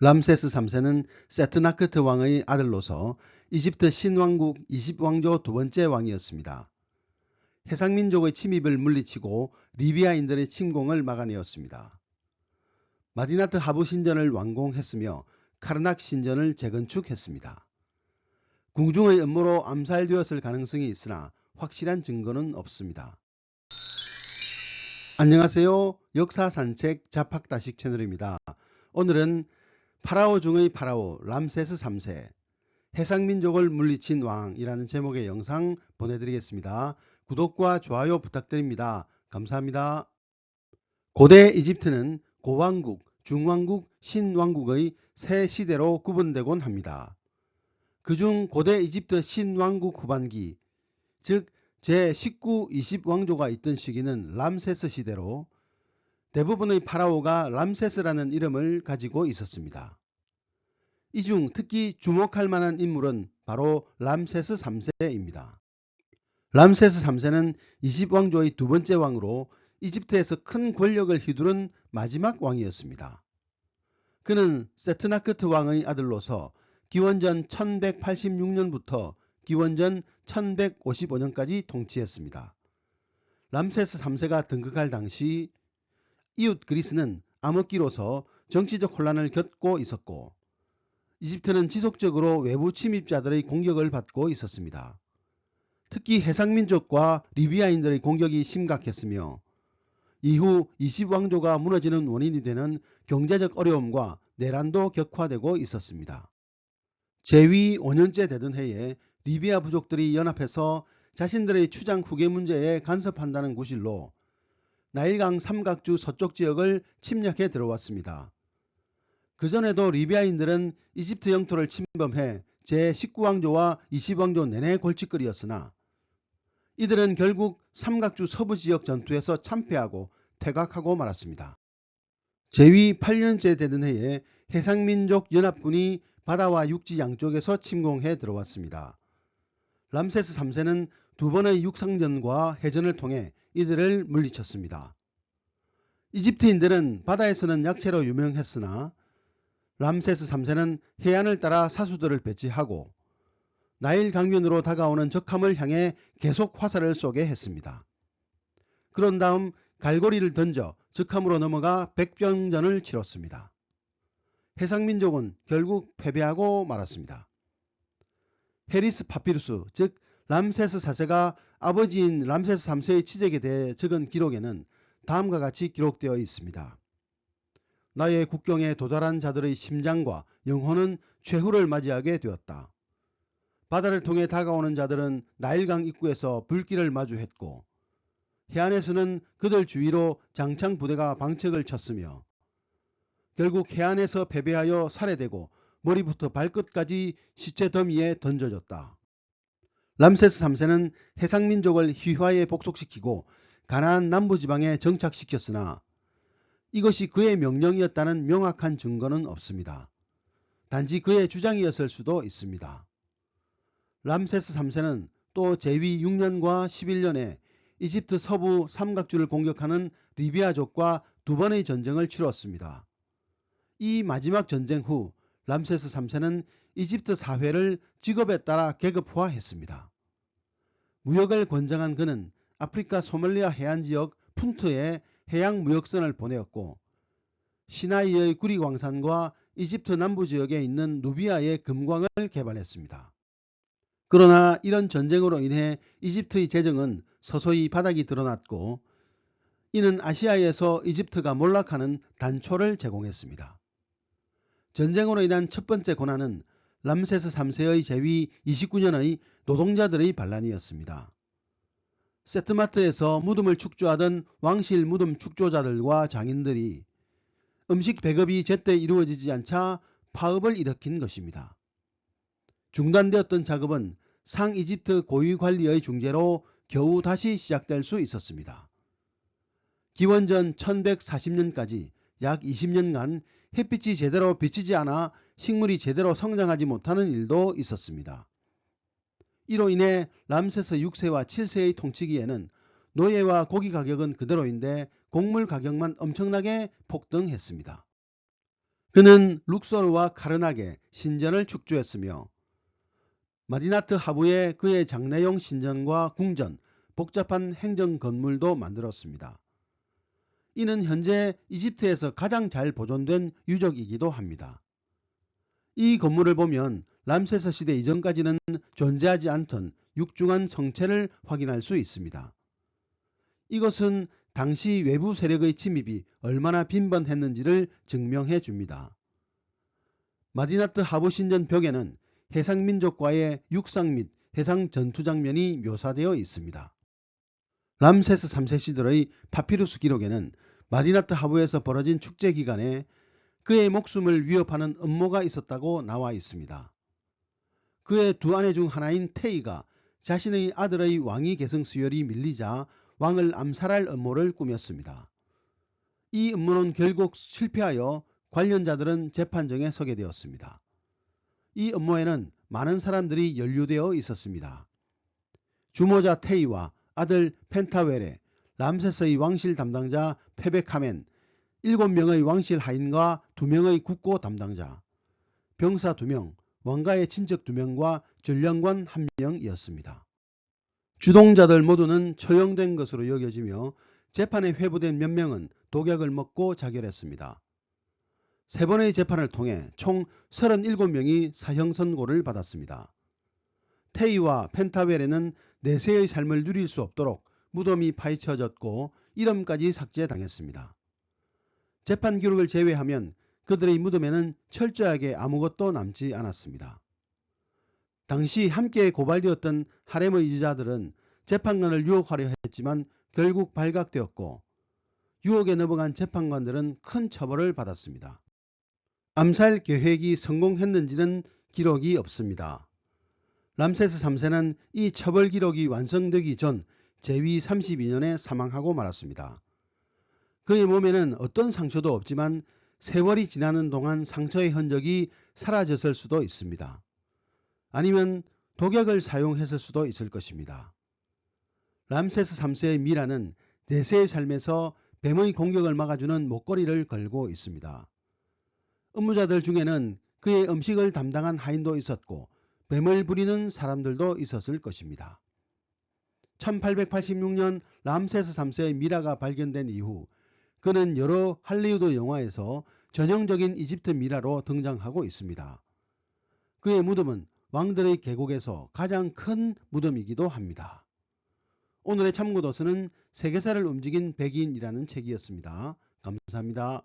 람세스 3세는 세트나크트 왕의 아들로서 이집트 신왕국 20왕조 두 번째 왕이었습니다. 해상민족의 침입을 물리치고 리비아인들의 침공을 막아내었습니다. 마디나트 하부 신전을 완공했으며 카르낙 신전을 재건축했습니다. 궁중의 음모로 암살되었을 가능성이 있으나 확실한 증거는 없습니다. 안녕하세요. 역사산책 자팍다식 채널입니다. 오늘은 파라오 중의 파라오 람세스 3세 해상민족을 물리친 왕이라는 제목의 영상 보내드리겠습니다. 구독과 좋아요 부탁드립니다. 감사합니다. 고대 이집트는 고왕국, 중왕국, 신왕국의 세 시대로 구분되곤 합니다. 그중 고대 이집트 신왕국 후반기, 즉 제19, 20왕조가 있던 시기는 람세스 시대로 대부분의 파라오가 람세스라는 이름을 가지고 있었습니다. 이 중 특히 주목할 만한 인물은 바로 람세스 3세입니다. 람세스 3세는 20왕조의 두 번째 왕으로 이집트에서 큰 권력을 휘두른 마지막 왕이었습니다. 그는 세트나크트 왕의 아들로서 기원전 1186년부터 기원전 1155년까지 통치했습니다. 람세스 3세가 등극할 당시 이웃 그리스는 암흑기로서 정치적 혼란을 겪고 있었고 이집트는 지속적으로 외부 침입자들의 공격을 받고 있었습니다. 특히 해상민족과 리비아인들의 공격이 심각했으며 이후 20왕조가 무너지는 원인이 되는 경제적 어려움과 내란도 격화되고 있었습니다. 재위 5년째 되던 해에 리비아 부족들이 연합해서 자신들의 추장 후계 문제에 간섭한다는 구실로 나일강 삼각주 서쪽 지역을 침략해 들어왔습니다. 그전에도 리비아인들은 이집트 영토를 침범해 제19왕조와 20왕조 내내 골칫거리였으나 이들은 결국 삼각주 서부지역 전투에서 참패하고 퇴각하고 말았습니다. 재위 8년째 되던 해에 해상민족 연합군이 바다와 육지 양쪽에서 침공해 들어왔습니다. 람세스 3세는 두 번의 육상전과 해전을 통해 이들을 물리쳤습니다. 이집트인들은 바다에서는 약체로 유명했으나 람세스 3세는 해안을 따라 사수들을 배치하고 나일 강변으로 다가오는 적함을 향해 계속 화살을 쏘게 했습니다. 그런 다음 갈고리를 던져 적함으로 넘어가 백병전을 치렀습니다. 해상민족은 결국 패배하고 말았습니다. 헤리스 파피루스, 즉 람세스 4세가 아버지인 람세스 3세의 치적에 대해 적은 기록에는 다음과 같이 기록되어 있습니다. 나의 국경에 도달한 자들의 심장과 영혼은 최후를 맞이하게 되었다. 바다를 통해 다가오는 자들은 나일강 입구에서 불길을 마주했고 해안에서는 그들 주위로 장창 부대가 방책을 쳤으며 결국 해안에서 패배하여 살해되고 머리부터 발끝까지 시체 더미에 던져졌다. 람세스 3세는 해상민족을 휘하에 복속시키고 가나안 남부지방에 정착시켰으나 이것이 그의 명령이었다는 명확한 증거는 없습니다. 단지 그의 주장이었을 수도 있습니다. 람세스 3세는 또 재위 6년과 11년에 이집트 서부 삼각주를 공격하는 리비아족과 두 번의 전쟁을 치렀습니다. 이 마지막 전쟁 후 람세스 3세는 이집트 사회를 직업에 따라 계급화했습니다. 무역을 권장한 그는 아프리카 소말리아 해안지역 푼트에 해양무역선을 보내었고 시나이의 구리광산과 이집트 남부지역에 있는 누비아의 금광을 개발했습니다. 그러나 이런 전쟁으로 인해 이집트의 재정은 서서히 바닥이 드러났고 이는 아시아에서 이집트가 몰락하는 단초를 제공했습니다. 전쟁으로 인한 첫 번째 고난은 람세스 3세의 재위 29년의 노동자들의 반란이었습니다. 세트마트에서 무덤을 축조하던 왕실 무덤 축조자들과 장인들이 음식 배급이 제때 이루어지지 않자 파업을 일으킨 것입니다. 중단되었던 작업은 상이집트 고위관리의 중재로 겨우 다시 시작될 수 있었습니다. 기원전 1140년까지 약 20년간 햇빛이 제대로 비치지 않아 식물이 제대로 성장하지 못하는 일도 있었습니다. 이로 인해 람세스 6세와 7세의 통치기에는 노예와 고기 가격은 그대로인데 곡물 가격만 엄청나게 폭등했습니다. 그는 룩소르와 카르나게 신전을 축조했으며 마디나트 하부에 그의 장례용 신전과 궁전, 복잡한 행정 건물도 만들었습니다. 이는 현재 이집트에서 가장 잘 보존된 유적이기도 합니다. 이 건물을 보면 람세스 시대 이전까지는 존재하지 않던 육중한 성체를 확인할 수 있습니다. 이것은 당시 외부 세력의 침입이 얼마나 빈번했는지를 증명해 줍니다. 마디나트 하부 신전 벽에는 해상민족과의 육상 및 해상 전투 장면이 묘사되어 있습니다. 람세스 3세 시절의 파피루스 기록에는 마디나트 하부에서 벌어진 축제 기간에 그의 목숨을 위협하는 음모가 있었다고 나와 있습니다. 그의 두 아내 중 하나인 테이가 자신의 아들의 왕위 계승 수열이 밀리자 왕을 암살할 음모를 꾸몄습니다. 이 음모는 결국 실패하여 관련자들은 재판정에 서게 되었습니다. 이 음모에는 많은 사람들이 연루되어 있었습니다. 주모자 테이와 아들 펜타웰레, 람세스의 왕실 담당자 페베카멘, 7명의 왕실 하인과 2명의 국고 담당자, 병사 2명, 왕가의 친척 2명과 전령관 1명이었습니다. 주동자들 모두는 처형된 것으로 여겨지며 재판에 회부된 몇 명은 독약을 먹고 자결했습니다. 3번의 재판을 통해 총 37명이 사형 선고를 받았습니다. 테이와 펜타웰레는 내세의 삶을 누릴 수 없도록 무덤이 파헤쳐졌고 이름까지 삭제당했습니다. 재판 기록을 제외하면 그들의 무덤에는 철저하게 아무것도 남지 않았습니다. 당시 함께 고발되었던 하렘의 유자들은 재판관을 유혹하려 했지만 결국 발각되었고 유혹에 넘어간 재판관들은 큰 처벌을 받았습니다. 암살 계획이 성공했는지는 기록이 없습니다. 람세스 3세는 이 처벌 기록이 완성되기 전 제위 32년에 사망하고 말았습니다. 그의 몸에는 어떤 상처도 없지만 세월이 지나는 동안 상처의 흔적이 사라졌을 수도 있습니다. 아니면 독약을 사용했을 수도 있을 것입니다. 람세스 3세의 미라는 내세의 삶에서 뱀의 공격을 막아주는 목걸이를 걸고 있습니다. 음모자들 중에는 그의 음식을 담당한 하인도 있었고 뱀을 부리는 사람들도 있었을 것입니다. 1886년 람세스 3세의 미라가 발견된 이후 그는 여러 할리우드 영화에서 전형적인 이집트 미라로 등장하고 있습니다. 그의 무덤은 왕들의 계곡에서 가장 큰 무덤이기도 합니다. 오늘의 참고도서는 세계사를 움직인 백인이라는 책이었습니다. 감사합니다.